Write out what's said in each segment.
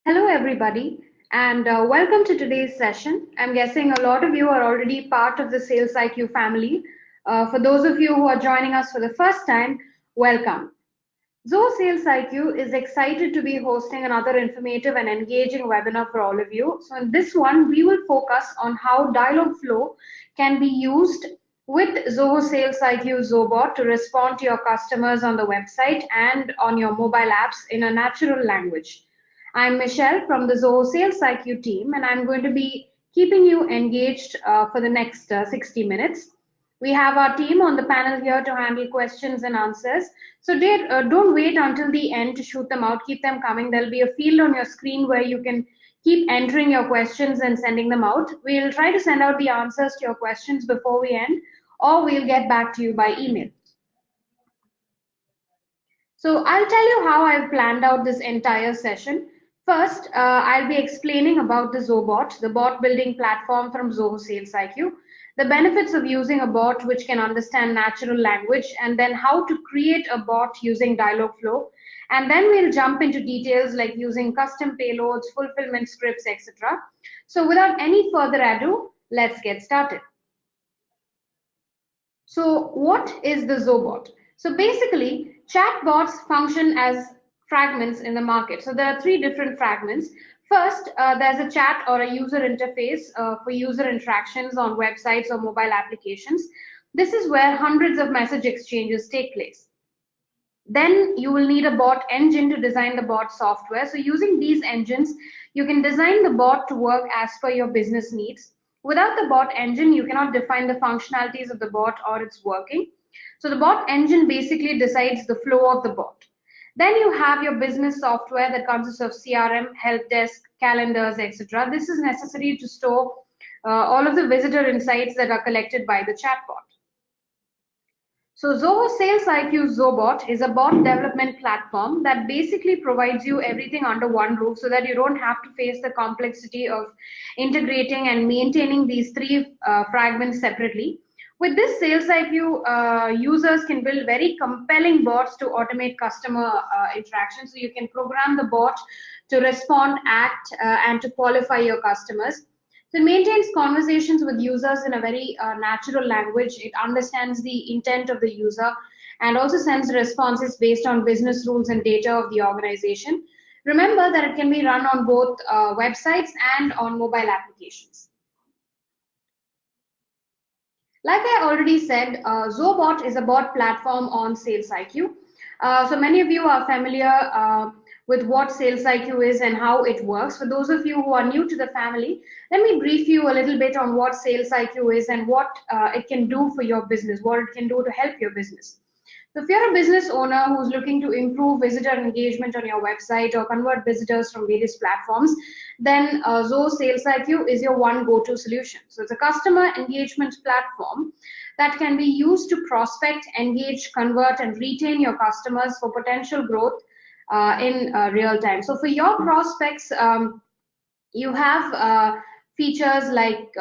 Hello, everybody, and welcome to today's session. I'm guessing a lot of you are already part of the SalesIQ family. For those of you who are joining us for the first time, welcome. Zoho SalesIQ is excited to be hosting another informative and engaging webinar for all of you. So in this one, we will focus on how Dialogflow can be used with Zoho SalesIQ Zobot to respond to your customers on the website and on your mobile apps in a natural language. I'm Michelle from the Zoho SalesIQ team, and I'm going to be keeping you engaged for the next 60 minutes. We have our team on the panel here to handle questions and answers. So don't wait until the end to shoot them out. Keep them coming. There'll be a field on your screen where you can keep entering your questions and sending them out. We'll try to send out the answers to your questions before we end, or we'll get back to you by email. So I'll tell you how I've planned out this entire session. First, I'll be explaining about the Zobot, the bot building platform from Zoho SalesIQ, the benefits of using a bot which can understand natural language, and then how to create a bot using Dialogflow. And then we'll jump into details like using custom payloads, fulfillment scripts, etc. So without any further ado, let's get started. So what is the Zobot? So basically, chatbots function as fragments in the market. So there are three different fragments. First, there's a chat or a user interface for user interactions on websites or mobile applications. This is where hundreds of message exchanges take place. Then you will need a bot engine to design the bot software. So using these engines, you can design the bot to work as per your business needs. Without the bot engine, you cannot define the functionalities of the bot or its working. So the bot engine basically decides the flow of the bot. Then you have your business software that consists of CRM, help desk, calendars, etc. This is necessary to store all of the visitor insights that are collected by the chatbot. So Zoho SalesIQ Zobot is a bot development platform that basically provides you everything under one roof so that you don't have to face the complexity of integrating and maintaining these three fragments separately. With this SalesIQ, users can build very compelling bots to automate customer interactions. So you can program the bot to respond, act, and to qualify your customers. So it maintains conversations with users in a very natural language. It understands the intent of the user and also sends responses based on business rules and data of the organization. Remember that it can be run on both websites and on mobile applications. Like I already said, Zobot is a bot platform on SalesIQ. So many of you are familiar with what SalesIQ is and how it works. For those of you who are new to the family, let me brief you a little bit on what SalesIQ is and what it can do for your business, what it can do to help your business. So if you're a business owner who's looking to improve visitor engagement on your website or convert visitors from various platforms, then Zoho SalesIQ is your one go-to solution. So it's a customer engagement platform that can be used to prospect, engage, convert, and retain your customers for potential growth in real time. So for your prospects, you have features like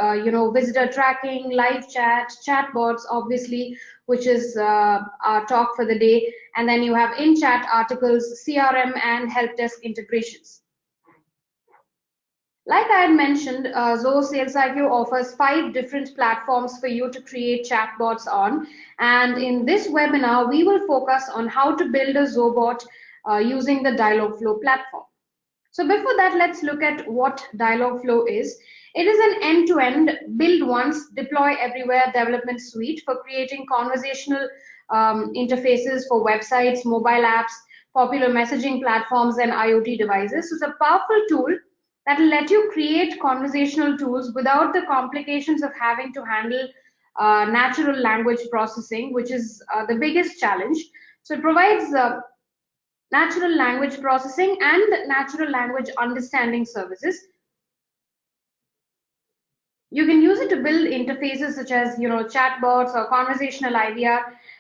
visitor tracking, live chat, chatbots, obviously, which is our talk for the day, and then you have in-chat articles, CRM, and help desk integrations. Like I had mentioned, Zoho SalesIQ offers 5 different platforms for you to create chatbots on, and in this webinar, we will focus on how to build a Zobot using the Dialogflow platform. So before that, let's look at what Dialogflow is. It is an end-to-end build once, deploy everywhere development suite for creating conversational interfaces for websites, mobile apps, popular messaging platforms, and IoT devices. So it's a powerful tool that will let you create conversational tools without the complications of having to handle natural language processing, which is the biggest challenge. So it provides natural language processing and natural language understanding services. You can use it to build interfaces such as chatbots or conversational IVR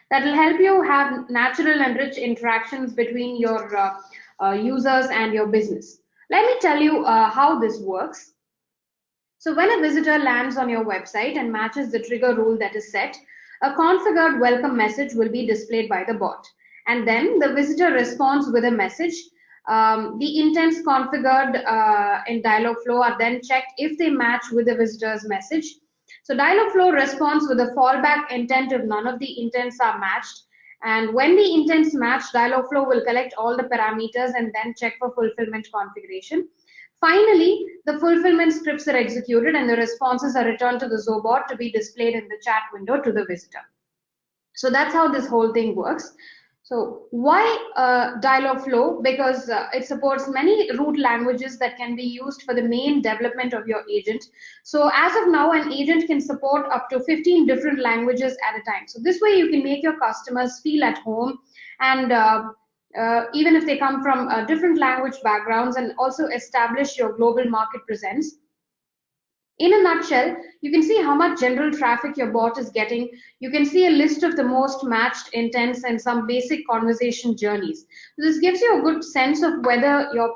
that will help you have natural and rich interactions between your users and your business. Let me tell you how this works. So when a visitor lands on your website and matches the trigger rule that is set, a configured welcome message will be displayed by the bot. And then the visitor responds with a message The intents configured in Dialogflow are then checked if they match with the visitor's message. So Dialogflow responds with a fallback intent if none of the intents are matched. And when the intents match, Dialogflow will collect all the parameters and then check for fulfillment configuration. Finally, the fulfillment scripts are executed and the responses are returned to the Zobot to be displayed in the chat window to the visitor. So that's how this whole thing works. So why Dialogflow? Because it supports many root languages that can be used for the main development of your agent. So as of now, an agent can support up to 15 different languages at a time. So this way you can make your customers feel at home, and even if they come from different language backgrounds, and also establish your global market presence. In a nutshell, you can see how much general traffic your bot is getting. You can see a list of the most matched intents and some basic conversation journeys. So this gives you a good sense of whether your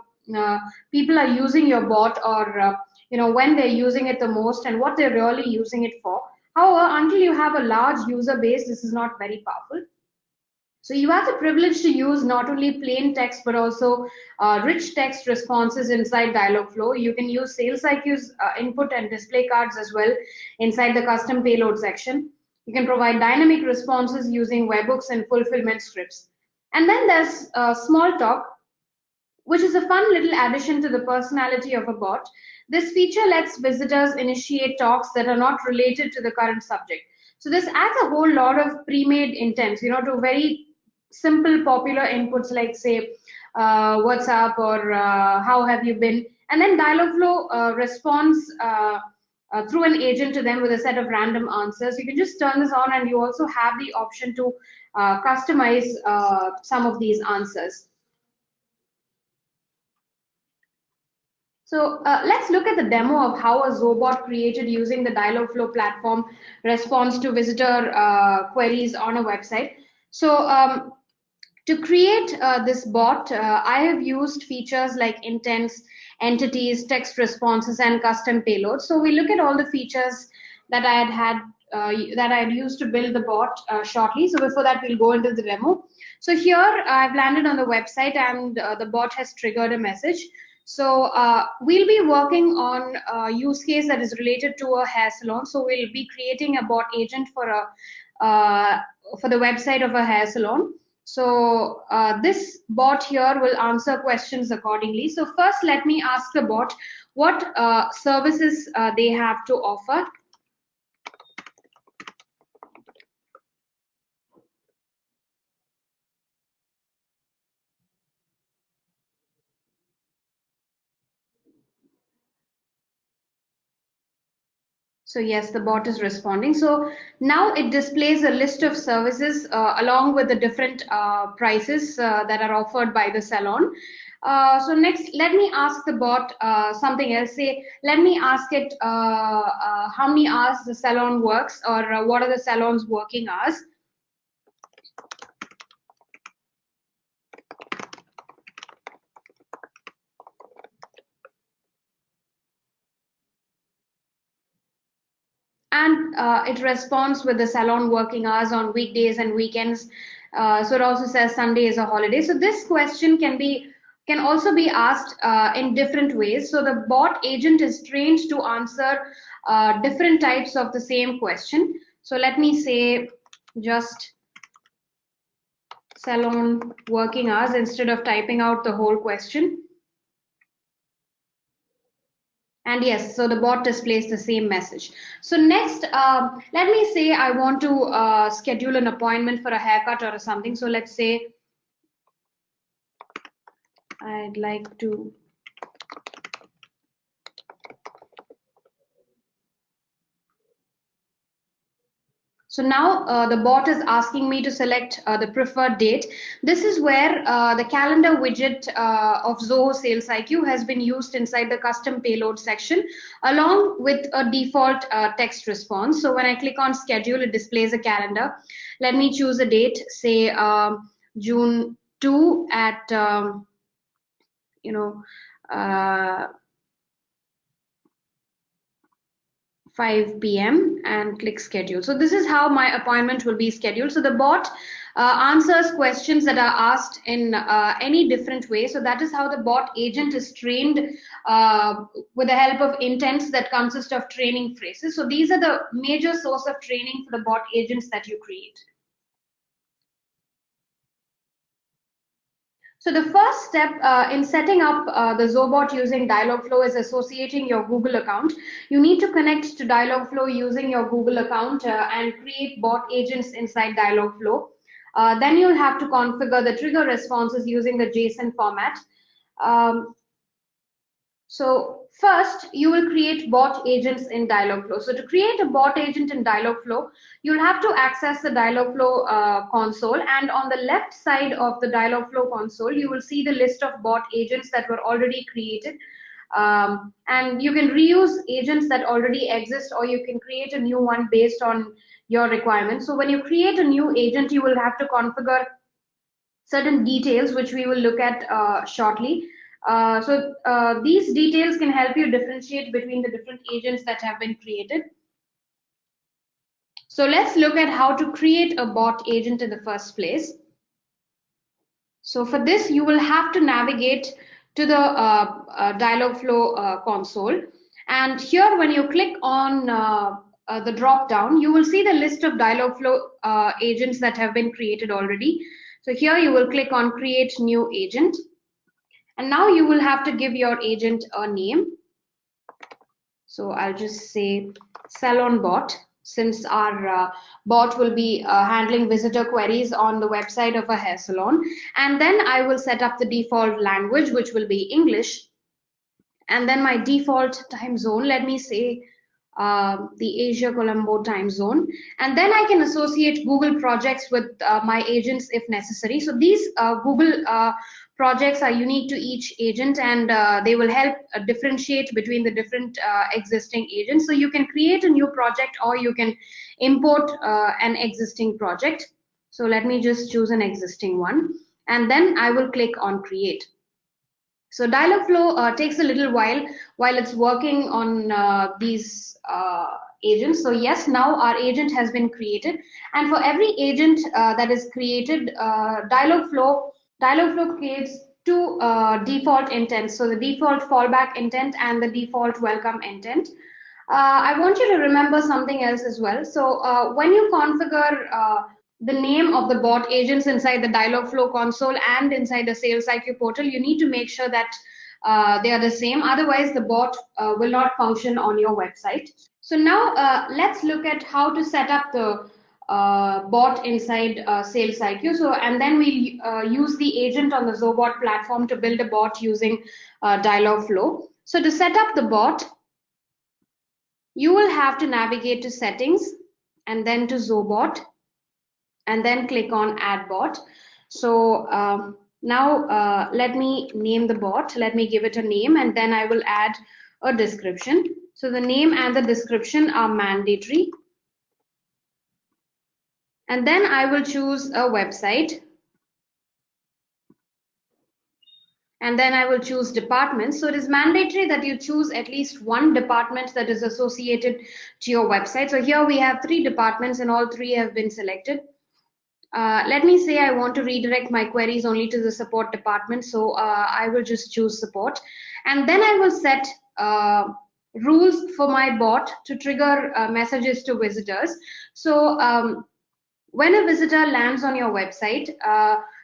people are using your bot, or when they're using it the most and what they're really using it for. However, until you have a large user base, this is not very powerful. So you have the privilege to use not only plain text, but also rich text responses inside Dialogflow. You can use SalesIQ's input and display cards as well inside the custom payload section. You can provide dynamic responses using webhooks and fulfillment scripts. And then there's small talk, which is a fun little addition to the personality of a bot. This feature lets visitors initiate talks that are not related to the current subject. So this adds a whole lot of pre-made intents, to very simple popular inputs like, say, what's up, or how have you been, and then Dialogflow responds through an agent to them with a set of random answers. You can just turn this on, and you also have the option to customize some of these answers. So let's look at the demo of how a Zobot created using the Dialogflow platform responds to visitor queries on a website. So to create this bot, I have used features like intents, entities, text responses, and custom payloads. So we look at all the features that I had used to build the bot shortly. So before that, we'll go into the demo. So here I've landed on the website, and the bot has triggered a message. So we'll be working on a use case that is related to a hair salon. So we'll be creating a bot agent for the website of a hair salon. So this bot here will answer questions accordingly. So first, let me ask the bot what services they have to offer. So yes, the bot is responding. So now it displays a list of services along with the different prices that are offered by the salon. So next, let me ask the bot something else. Say, let me ask it how many hours the salon works, or what are the salon's working hours. And it responds with the salon working hours on weekdays and weekends. So it also says Sunday is a holiday. So this question can also be asked in different ways. So the bot agent is trained to answer different types of the same question. So let me say just salon working hours instead of typing out the whole question. And yes, so the bot displays the same message. So next, let me say I want to schedule an appointment for a haircut or something. So let's say I'd like to So now the bot is asking me to select the preferred date. This is where the calendar widget of Zoho SalesIQ has been used inside the custom payload section, along with a default text response. So when I click on schedule, it displays a calendar. Let me choose a date, say June 2 at 5 p.m. and click schedule. So this is how my appointment will be scheduled. So the bot answers questions that are asked in any different way. So that is how the bot agent is trained with the help of intents that consist of training phrases. So these are the major source of training for the bot agents that you create. So the first step in setting up the Zobot using Dialogflow is associating your Google account. You need to connect to Dialogflow using your Google account and create bot agents inside Dialogflow. Then you'll have to configure the trigger responses using the JSON format. Um, so first, you will create bot agents in Dialogflow. So to create a bot agent in Dialogflow, you'll have to access the Dialogflow console, and on the left side of the Dialogflow console, you will see the list of bot agents that were already created. And you can reuse agents that already exist, or you can create a new one based on your requirements. So when you create a new agent, you will have to configure certain details, which we will look at shortly. These details can help you differentiate between the different agents that have been created. So let's look at how to create a bot agent in the first place. So for this, you will have to navigate to the Dialogflow console. And here, when you click on the drop down, you will see the list of Dialogflow agents that have been created already. So here you will click on create new agent. And now you will have to give your agent a name. So I'll just say Salon Bot, since our bot will be handling visitor queries on the website of a hair salon. And then I will set up the default language, which will be English. And then my default time zone, let me say the Asia Colombo time zone. And then I can associate Google projects with my agents if necessary. So these Google projects are unique to each agent, and they will help differentiate between the different existing agents. So you can create a new project, or you can import an existing project. So let me just choose an existing one, and then I will click on create. So Dialogflow takes a little while it's working on these agents. So yes, now our agent has been created, and for every agent that is created, Dialogflow creates two default intents. So the default fallback intent and the default welcome intent. I want you to remember something else as well. So when you configure the name of the bot agents inside the Dialogflow console and inside the SalesIQ portal, you need to make sure that they are the same. Otherwise, the bot will not function on your website. So now let's look at how to set up the bot inside SalesIQ. So, and then we use the agent on the Zobot platform to build a bot using Dialogflow. So to set up the bot, you will have to navigate to settings and then to Zobot, and then click on add bot. So now let me name the bot. Let me give it a name, and then I will add a description. So the name and the description are mandatory. And then I will choose a website. And then I will choose department. So it is mandatory that you choose at least one department that is associated to your website. So here we have 3 departments, and all 3 have been selected. Let me say I want to redirect my queries only to the support department. So I will just choose support. And then I will set rules for my bot to trigger messages to visitors. So when a visitor lands on your website,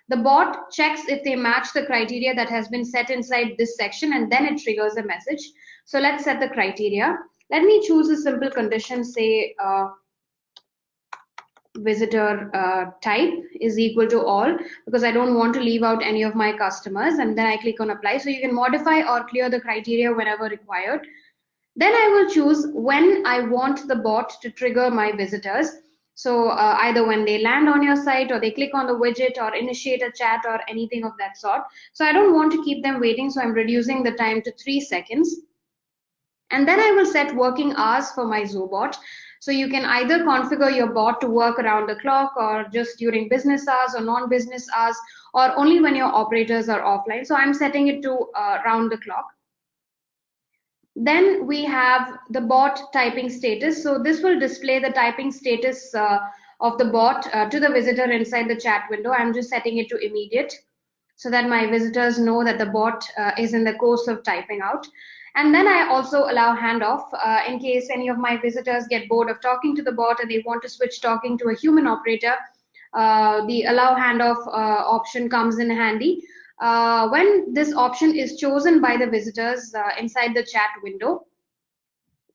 the bot checks if they match the criteria that has been set inside this section, and then it triggers a message. So let's set the criteria. Let me choose a simple condition, say visitor type is equal to all, because I don't want to leave out any of my customers, and then I click on apply. So you can modify or clear the criteria whenever required. Then I will choose when I want the bot to trigger my visitors. So either when they land on your site, or they click on the widget, or initiate a chat, or anything of that sort. So I don't want to keep them waiting, so I'm reducing the time to 3 seconds. And then I will set working hours for my Zobot. So you can either configure your bot to work around the clock, or just during business hours or non-business hours, or only when your operators are offline. So I'm setting it to round the clock. Then we have the bot typing status. So this will display the typing status of the bot to the visitor inside the chat window. I'm just setting it to immediate so that my visitors know that the bot is in the course of typing out. And then I also allow handoff in case any of my visitors get bored of talking to the bot and they want to switch talking to a human operator. The allow handoff option comes in handy. When this option is chosen by the visitors inside the chat window,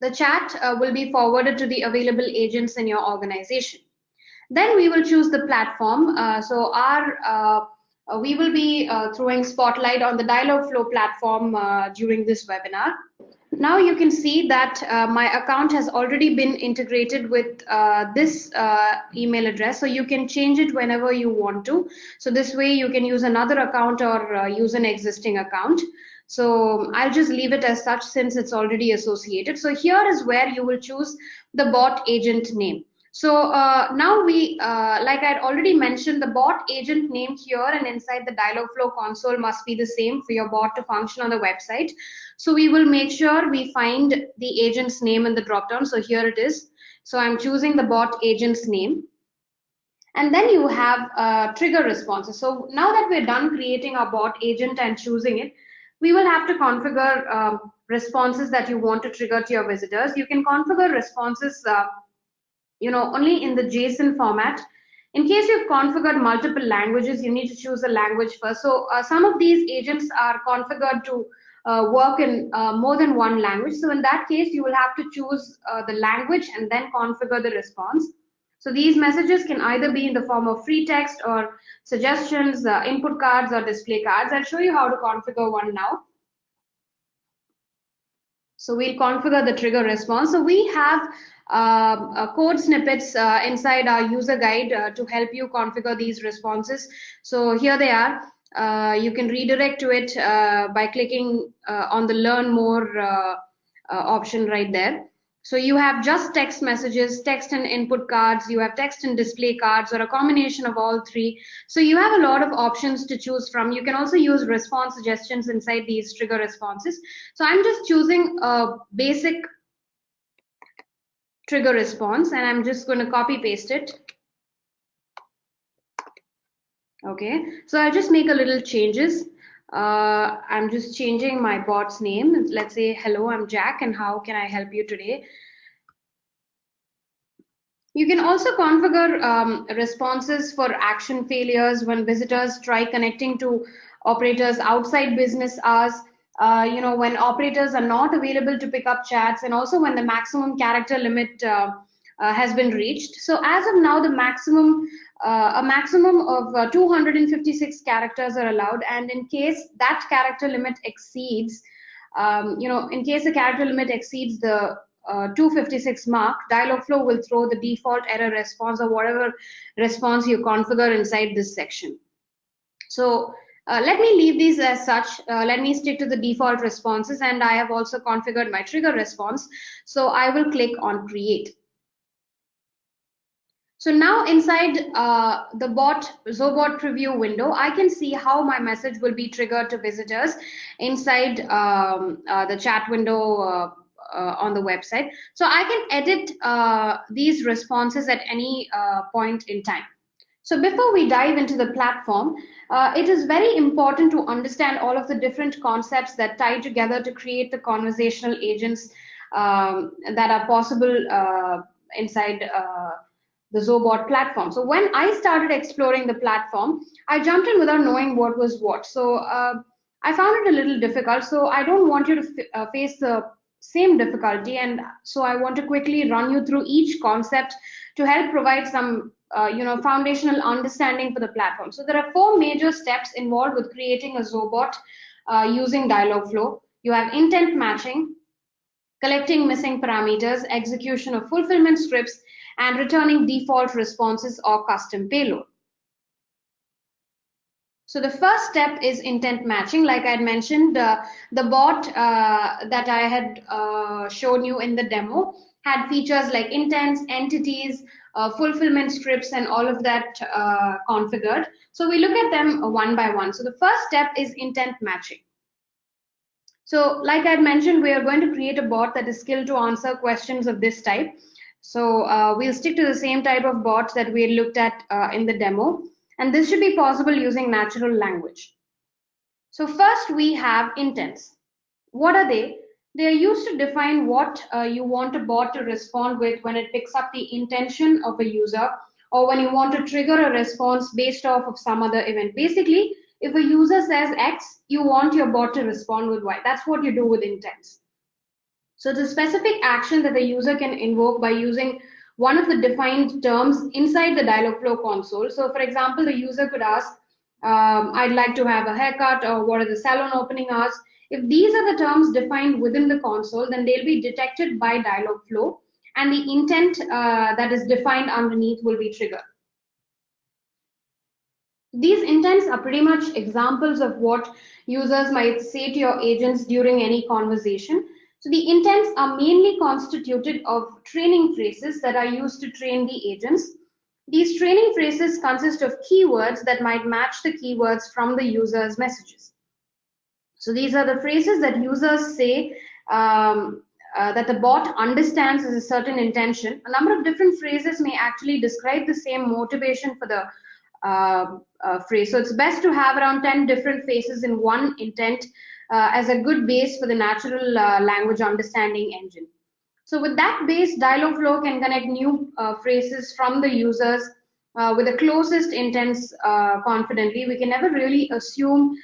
the chat will be forwarded to the available agents in your organization. Then we will choose the platform. We will be throwing spotlight on the Dialogflow platform during this webinar. Now you can see that my account has already been integrated with this email address, so you can change it whenever you want to. So this way you can use another account or use an existing account. So I'll just leave it as such since it's already associated. So here is where you will choose the bot agent name. So now like I'd already mentioned, the bot agent name here and inside the Dialogflow console must be the same for your bot to function on the website. So we will make sure we find the agent's name in the dropdown. So here it is. So I'm choosing the bot agent's name. And then you have trigger responses. So now that we're done creating our bot agent and choosing it, we will have to configure responses that you want to trigger to your visitors. You can configure responses only in the JSON format. In case you've configured multiple languages, you need to choose a language first. So some of these agents are configured to work in more than one language. So in that case, you will have to choose the language and then configure the response. So these messages can either be in the form of free text or suggestions, input cards, or display cards. I'll show you how to configure one now. So we'll configure the trigger response. So we have code snippets inside our user guide to help you configure these responses. So here they are. You can redirect to it by clicking on the Learn More option right there. So you have just text messages, text and input cards, you have text and display cards, or a combination of all three. So you have a lot of options to choose from. You can also use response suggestions inside these trigger responses. So I'm just choosing a basic trigger response and I'm just going to copy paste it. Okay, so I'll just make a little changes. I'm just changing my bot's name. Let's say, hello, I'm Jack, and how can I help you today? You can also configure responses for action failures when visitors try connecting to operators outside business hours, when operators are not available to pick up chats, and also when the maximum character limit has been reached. So as of now, the a maximum of 256 characters are allowed, and in case that character limit exceeds, in case the character limit exceeds the 256 mark, Dialogflow will throw the default error response or whatever response you configure inside this section. So let me leave these as such. Let me stick to the default responses, and I have also configured my trigger response. So I will click on create. So now inside the Zobot preview window, I can see how my message will be triggered to visitors inside the chat window on the website. So I can edit these responses at any point in time. So before we dive into the platform, it is very important to understand all of the different concepts that tie together to create the conversational agents that are possible inside the Zobot platform. So when I started exploring the platform, I jumped in without knowing what was what. So I found it a little difficult. So I don't want you to face the same difficulty, and so I want to quickly run you through each concept to help provide some foundational understanding for the platform. So there are 4 major steps involved with creating a Zobot using Dialogflow. You have intent matching, collecting missing parameters, execution of fulfillment scripts, and returning default responses or custom payload. So the first step is intent matching. Like I had mentioned, the bot that I had shown you in the demo had features like intents, entities, fulfillment scripts, and all of that configured. So we look at them one by one. So the first step is intent matching. So like I had mentioned, we are going to create a bot that is skilled to answer questions of this type. So we'll stick to the same type of bots that we had looked at in the demo, and this should be possible using natural language. So first we have intents. What are they? They are used to define what you want a bot to respond with when it picks up the intention of a user, or when you want to trigger a response based off of some other event. Basically, if a user says X, you want your bot to respond with Y. That's what you do with intents. So it's a specific action that the user can invoke by using one of the defined terms inside the Dialogflow console. So for example, the user could ask, I'd like to have a haircut, or what are the salon opening hours? If these are the terms defined within the console, then they'll be detected by Dialogflow, and the intent that is defined underneath will be triggered. These intents are pretty much examples of what users might say to your agents during any conversation. So the intents are mainly constituted of training phrases that are used to train the agents. These training phrases consist of keywords that might match the keywords from the user's messages. So these are the phrases that users say that the bot understands as a certain intention. A number of different phrases may actually describe the same motivation for the phrase. So it's best to have around 10 different phrases in one intent as a good base for the natural language understanding engine. So with that base, Dialogflow can connect new phrases from the users with the closest intents confidently. We can never really assume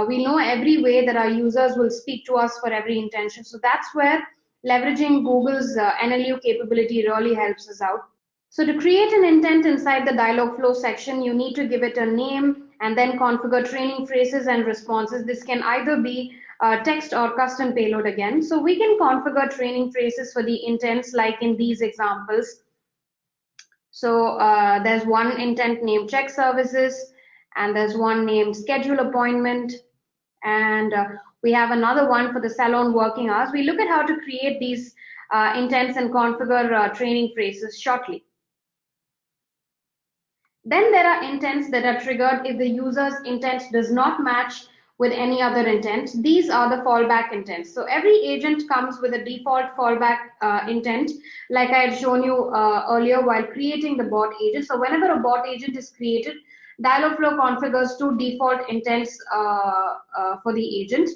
we know every way that our users will speak to us for every intention. So that's where leveraging Google's NLU capability really helps us out. So to create an intent inside the Dialogflow section, you need to give it a name and then configure training phrases and responses. This can either be text or custom payload again. So we can configure training phrases for the intents like in these examples. So there's one intent named check services, and there's one named schedule appointment, and we have another one for the salon working hours. We look at how to create these intents and configure training phrases shortly. Then there are intents that are triggered if the user's intent does not match with any other intent. These are the fallback intents. So every agent comes with a default fallback intent, like I had shown you earlier while creating the bot agent. So whenever a bot agent is created, Dialogflow configures two default intents for the agent.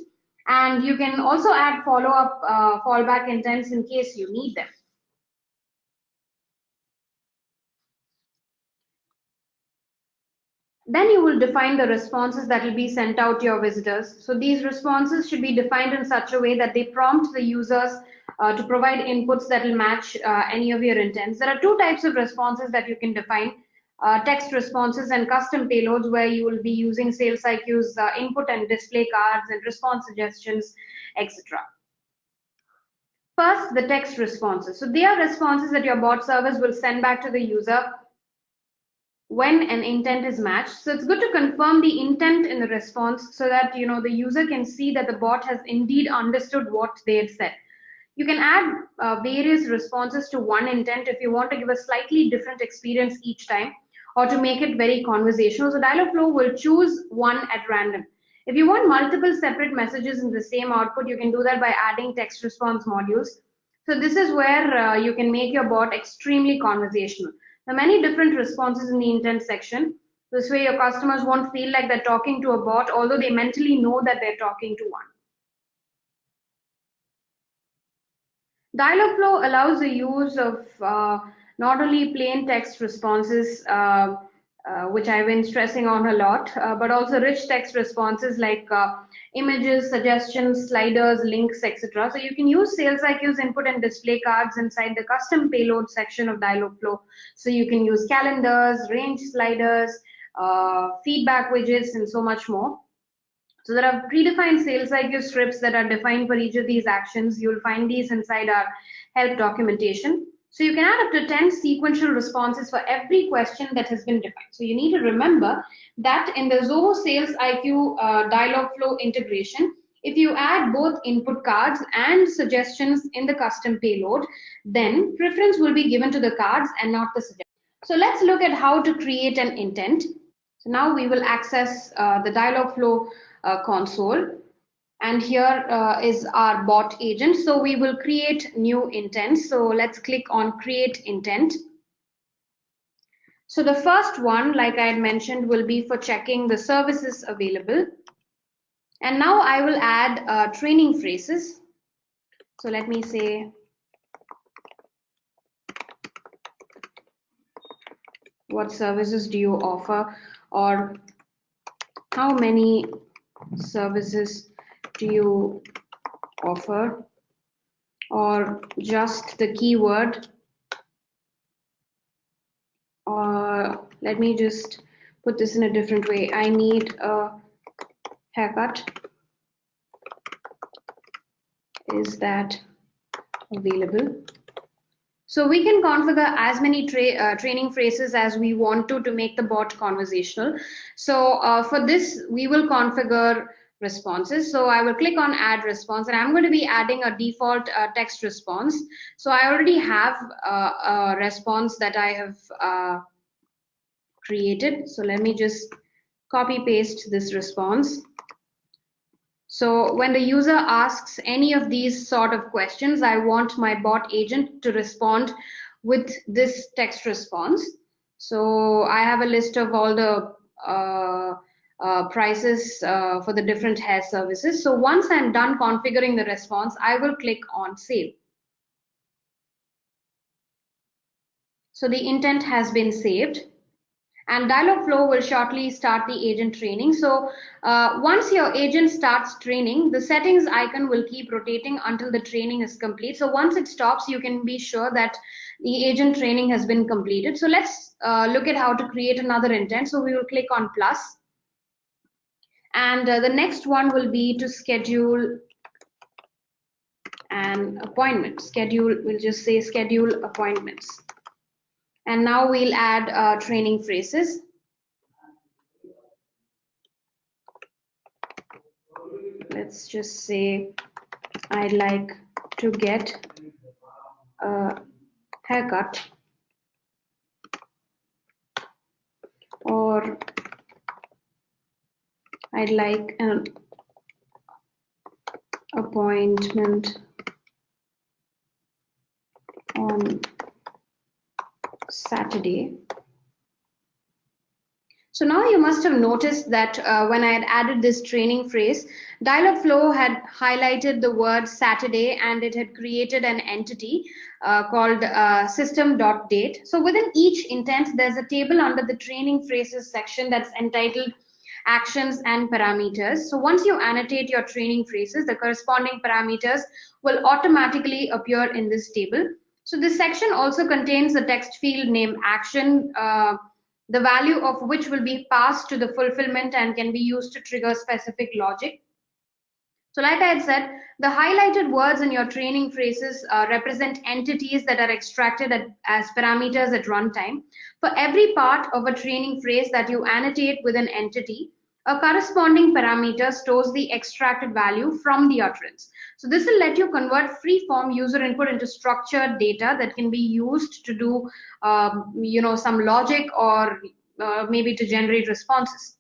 And you can also add follow-up fallback intents in case you need them. Then you will define the responses that will be sent out to your visitors. So these responses should be defined in such a way that they prompt the users to provide inputs that will match any of your intents. There are two types of responses that you can define, text responses and custom payloads, where you will be using SalesIQ's input and display cards and response suggestions, etc. First, the text responses. So they are responses that your bot service will send back to the user when an intent is matched. So it's good to confirm the intent in the response so that the user can see that the bot has indeed understood what they had said. You can add various responses to one intent if you want to give a slightly different experience each time, or to make it very conversational. So Dialogflow will choose one at random. If you want multiple separate messages in the same output, you can do that by adding text response modules. So this is where you can make your bot extremely conversational. There are many different responses in the intent section. This way your customers won't feel like they're talking to a bot, although they mentally know that they're talking to one. Dialogflow allows the use of not only plain text responses, which I've been stressing on a lot, but also rich text responses like images, suggestions, sliders, links, etc. So you can use SalesIQ's input and display cards inside the custom payload section of Dialogflow. So you can use calendars, range sliders, feedback widgets, and so much more. So there are predefined SalesIQ scripts that are defined for each of these actions. You'll find these inside our help documentation. So you can add up to 10 sequential responses for every question that has been defined. So you need to remember that in the Zoho SalesIQ Dialogflow integration, if you add both input cards and suggestions in the custom payload, then preference will be given to the cards and not the suggestions. So let's look at how to create an intent. So now we will access the Dialogflow console, And here is our bot agent. So we will create new intent. So let's click on create intent. So the first one, like I had mentioned, will be for checking the services available. And now I will add training phrases. So let me say, what services do you offer, or how many services do you offer, or just the keyword, or let me just put this in a different way. I need a haircut. Is that available? So we can configure as many training phrases as we want to make the bot conversational. So for this, we will configure responses. So I will click on add response, and I'm going to be adding a default text response. So I already have a response that I have created. So let me just copy paste this response. So when the user asks any of these sort of questions, I want my bot agent to respond with this text response. So I have a list of all the prices for the different hair services. So once I'm done configuring the response, I will click on save. So the intent has been saved. And Dialogflow will shortly start the agent training. So once your agent starts training, the settings icon will keep rotating until the training is complete. So once it stops, you can be sure that the agent training has been completed. So let's look at how to create another intent. So we will click on plus. And the next one will be to schedule an appointment. Schedule, we'll just say schedule appointments. And now we'll add training phrases. Let's just say I'd like to get a haircut, or I'd like an appointment on Saturday. So now you must have noticed that when I had added this training phrase, Dialogflow had highlighted the word Saturday, and it had created an entity called system.date. So within each intent, there's a table under the training phrases section that's entitled actions and parameters. So once you annotate your training phrases, the corresponding parameters will automatically appear in this table. So this section also contains the text field name action, the value of which will be passed to the fulfillment and can be used to trigger specific logic. So like I had said, the highlighted words in your training phrases represent entities that are extracted as parameters at runtime. For every part of a training phrase that you annotate with an entity, a corresponding parameter stores the extracted value from the utterance. So this will let you convert free-form user input into structured data that can be used to do some logic, or maybe to generate responses.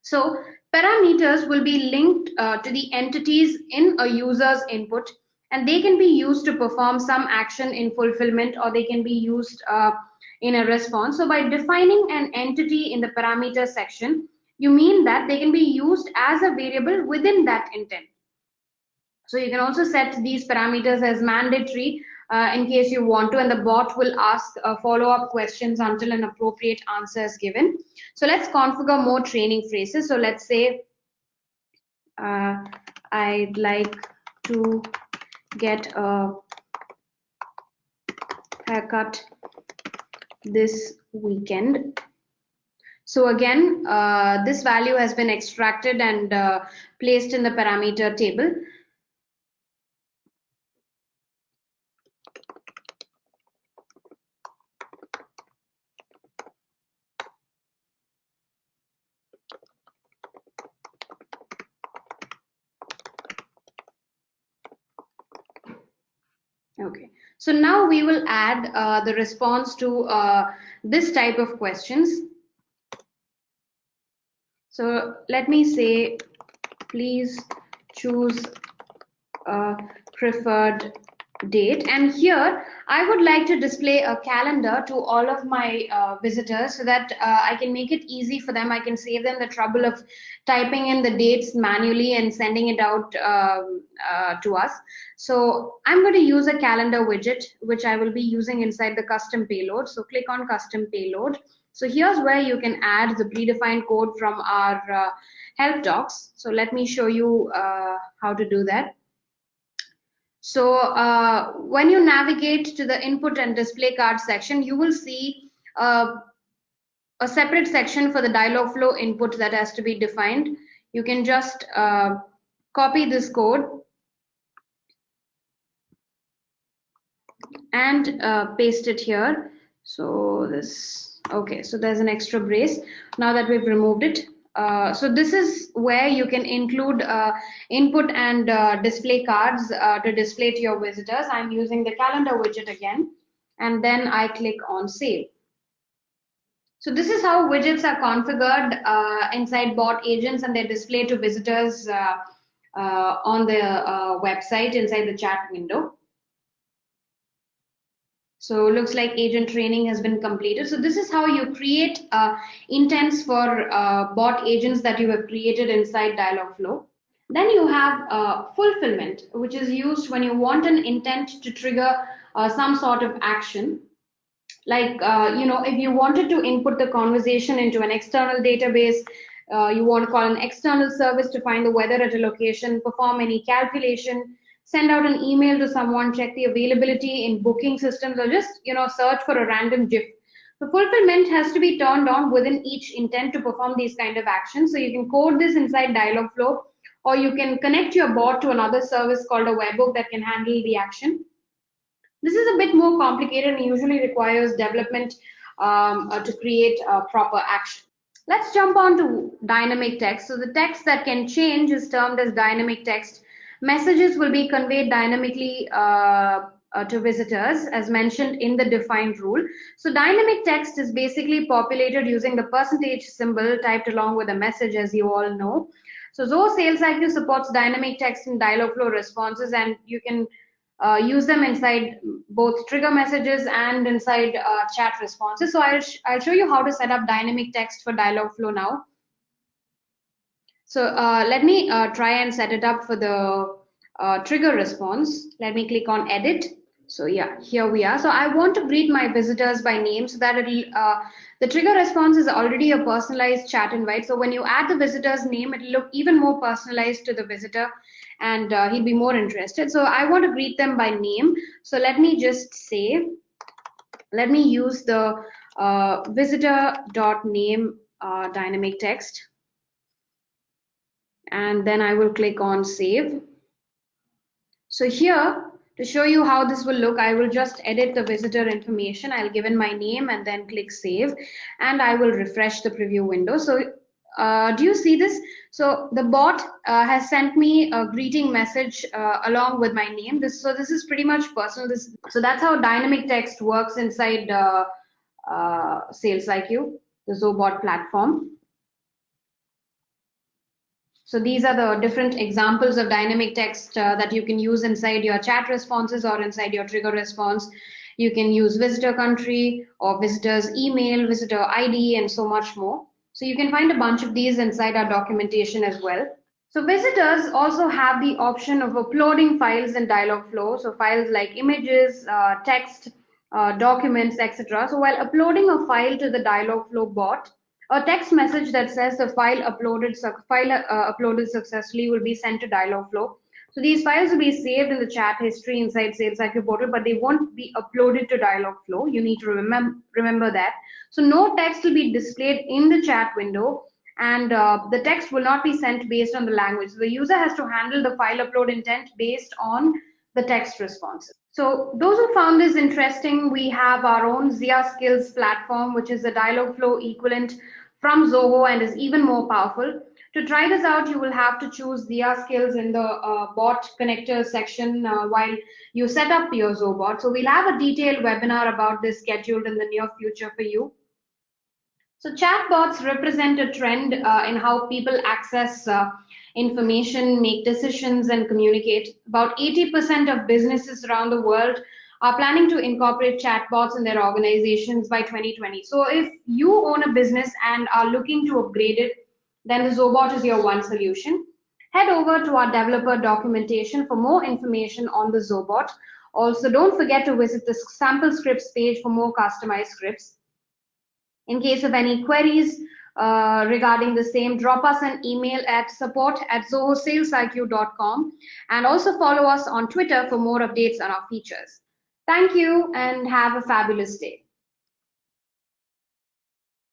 So parameters will be linked to the entities in a user's input, and they can be used to perform some action in fulfillment, or they can be used in a response. So by defining an entity in the parameter section, you mean that they can be used as a variable within that intent. So you can also set these parameters as mandatory in case you want to, and the bot will ask follow-up questions until an appropriate answer is given. So let's configure more training phrases. So let's say I'd like to get a haircut this weekend. So again, this value has been extracted and placed in the parameter table. Okay, so now we will add the response to this type of questions. So let me say, please choose a preferred date, and here I would like to display a calendar to all of my visitors so that I can make it easy for them. I can save them the trouble of typing in the dates manually and sending it out to us. So I'm going to use a calendar widget which I will be using inside the custom payload. So click on custom payload. So here's where you can add the predefined code from our help docs. So let me show you how to do that. So when you navigate to the input and display card section, you will see a separate section for the Dialogflow input that has to be defined. You can just copy this code and paste it here. So this, okay, so there's an extra brace now that we've removed it. So this is where you can include input and display cards to display to your visitors. I'm using the calendar widget again, and then I click on save. So this is how widgets are configured inside bot agents, and they're displayed to visitors on the website inside the chat window. So looks like agent training has been completed. So this is how you create intents for bot agents that you have created inside Dialogflow. Then you have fulfillment, which is used when you want an intent to trigger some sort of action. Like, if you wanted to input the conversation into an external database, you want to call an external service to find the weather at a location, perform any calculation, send out an email to someone, check the availability in booking systems, or just search for a random GIF. The fulfillment has to be turned on within each intent to perform these kind of actions. So you can code this inside Dialogflow, or you can connect your bot to another service called a webhook that can handle the action. This is a bit more complicated and usually requires development to create a proper action. Let's jump on to dynamic text. So the text that can change is termed as dynamic text. Messages will be conveyed dynamically to visitors as mentioned in the defined rule. So dynamic text is basically populated using the percentage symbol typed along with a message, as you all know. So Zoho SalesIQ supports dynamic text and Dialogflow responses, and you can use them inside both trigger messages and inside chat responses. So I'll show you how to set up dynamic text for Dialogflow now. So let me try and set it up for the trigger response. Let me click on edit. So yeah, here we are. So I want to greet my visitors by name so that the trigger response is already a personalized chat invite. So when you add the visitor's name, it'll look even more personalized to the visitor, and he'll be more interested. So I want to greet them by name. So let me just say, let me use the visitor.name dynamic text, and then I will click on save. So here, to show you how this will look, I will just edit the visitor information. I'll give in my name and then click save, and I will refresh the preview window. So do you see this? So the bot has sent me a greeting message along with my name. This is pretty much personal. So that's how dynamic text works inside SalesIQ, the Zobot platform. So these are the different examples of dynamic text that you can use inside your chat responses or inside your trigger response. You can use visitor country or visitor's email, visitor ID, and so much more. So you can find a bunch of these inside our documentation as well. So visitors also have the option of uploading files in Dialogflow. So files like images, text, documents, etc. So while uploading a file to the Dialogflow bot, a text message that says the file uploaded successfully will be sent to Dialogflow. So these files will be saved in the chat history inside SalesIQ portal, but they won't be uploaded to Dialogflow. You need to remember that. So no text will be displayed in the chat window, and the text will not be sent based on the language. So the user has to handle the file upload intent based on the text responses. So those who found this interesting, we have our own SalesIQ's platform, which is a Dialogflow equivalent from Zoho and is even more powerful. To try this out, you will have to choose SalesIQ's in the bot connector section while you set up your Zobot. So we'll have a detailed webinar about this scheduled in the near future for you. So chatbots represent a trend in how people access information, make decisions, and communicate. About 80% of businesses around the world are planning to incorporate chatbots in their organizations by 2020. So if you own a business and are looking to upgrade it, then the Zobot is your one solution. Head over to our developer documentation for more information on the Zobot. Also, don't forget to visit the sample scripts page for more customized scripts. In case of any queries regarding the same, drop us an email at support@zohosalesiq.com, and also follow us on Twitter for more updates on our features. Thank you and have a fabulous day.